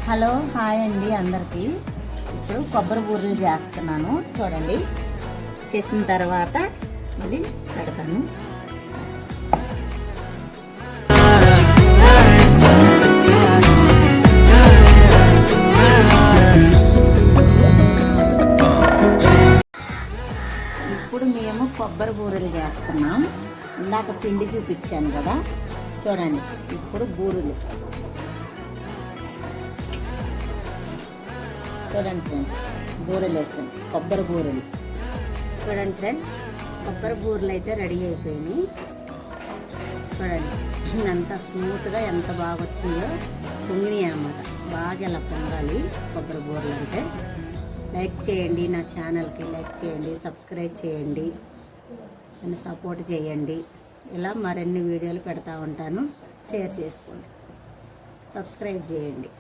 Hello hi అండి అందరికీ. ఇప్పుడు కొబ్బరి బూరెలు చేస్తున్నాను చూడండి. చేసిన తర్వాత ఇది పెడతాను. ఇప్పుడు మేము కొబ్బరి బూరెలు చేస్తున్నాం. ఇందాక పిండి చూపించాను కదా, చూడండి. ఇప్పుడు బూరెలు చూడండి ఫ్రెండ్స్, బూరెలు వేసాను, కొబ్బరి బూరెలు. చూడండి ఫ్రెండ్స్, కొబ్బరి బూరెలు అయితే రెడీ అయిపోయినాయి. చూడండి ఎంత స్మూత్గా ఎంత బాగా వచ్చిందో, పొంగినాయి అన్నమాట. బాగా ఇలా పొంగాలి కొబ్బరి బూరెలు అంటే. లైక్ చేయండి, నా ఛానల్కి లైక్ చేయండి, సబ్స్క్రైబ్ చేయండి, నన్ను సపోర్ట్ చేయండి. ఇలా మరిన్ని వీడియోలు పెడతా ఉంటాను. షేర్ చేసుకోండి, సబ్స్క్రైబ్ చేయండి.